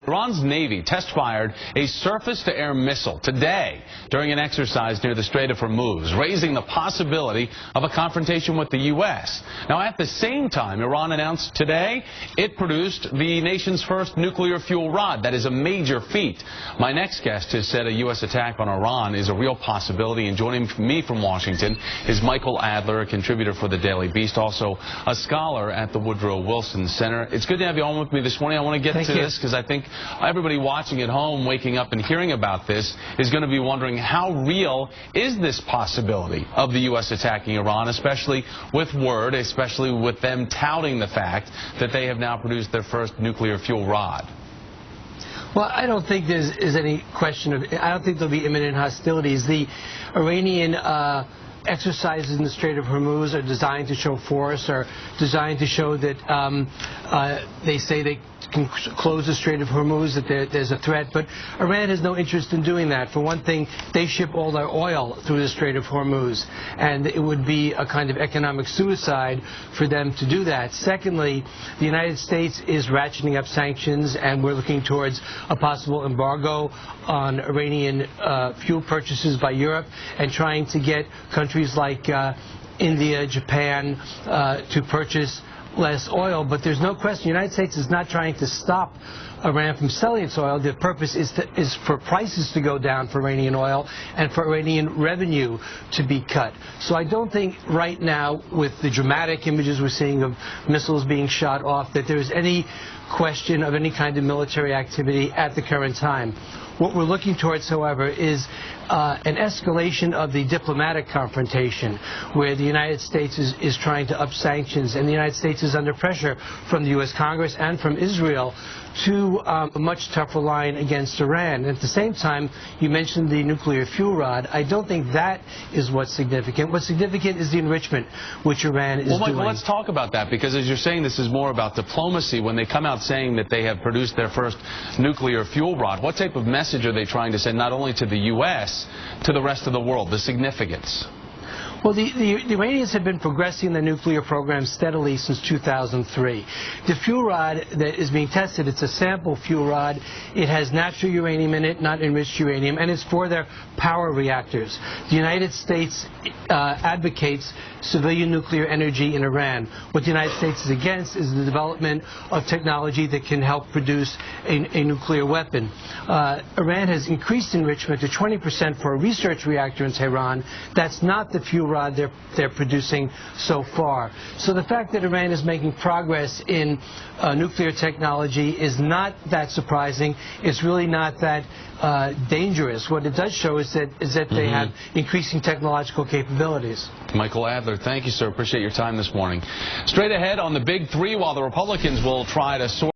Iran's Navy test-fired a surface-to-air missile today during an exercise near the Strait of Hormuz, raising the possibility of a confrontation with the U.S. Now, at the same time, Iran announced today it produced the nation's first nuclear fuel rod. That is a major feat. My next guest has said a U.S. attack on Iran is a real possibility, and joining me from Washington is Michael Adler, a contributor for the Daily Beast, also a scholar at the Woodrow Wilson Center. It's good to have you on with me this morning. I want to get to this because I think everybody watching at home, waking up and hearing about this, is going to be wondering how real is this possibility of the U.S. attacking Iran, especially with them touting the fact that they have now produced their first nuclear fuel rod. Well, I don't think there's any question of, I don't think there'll be imminent hostilities. The Iranian exercises in the Strait of Hormuz are designed to show force, are designed to show that they say they can close the Strait of Hormuz, that there's a threat. But Iran has no interest in doing that. For one thing, they ship all their oil through the Strait of Hormuz, and it would be a kind of economic suicide for them to do that. Secondly, the United States is ratcheting up sanctions, and we're looking towards a possible embargo on Iranian fuel purchases by Europe, and trying to get countries like India, Japan to purchase less oil. But there's no question the United States is not trying to stop Iran from selling its oil. The purpose is for prices to go down for Iranian oil and for Iranian revenue to be cut. So I don't think right now, with the dramatic images we're seeing of missiles being shot off, that there's any question of any kind of military activity at the current time. What we're looking towards, however, is an escalation of the diplomatic confrontation, where the United States is trying to up sanctions, and the United States is under pressure from the U.S. Congress and from Israel to a much tougher line against Iran. At the same time, you mentioned the nuclear fuel rod. I don't think that is what's significant. What's significant is the enrichment which Iran is doing. Well, Michael, let's talk about that, because as you're saying, this is more about diplomacy. When they come out saying that they have produced their first nuclear fuel rod, what type of message are they trying to send not only to the U.S., to the rest of the world, the significance? Well, the Iranians have been progressing their nuclear program steadily since 2003. The fuel rod that is being tested, it's a sample fuel rod. It has natural uranium in it, not enriched uranium, and it's for their power reactors. The United States advocates civilian nuclear energy in Iran. What the United States is against is the development of technology that can help produce a nuclear weapon. Iran has increased enrichment to 20% for a research reactor in Tehran. That's not the fuel rod they're producing so far. So the fact that Iran is making progress in nuclear technology is not that surprising. It's really not that dangerous. What it does show is that they have increasing technological capabilities. Michael Adler, thank you, sir. Appreciate your time this morning. Straight ahead on the Big Three, while the Republicans will try to sort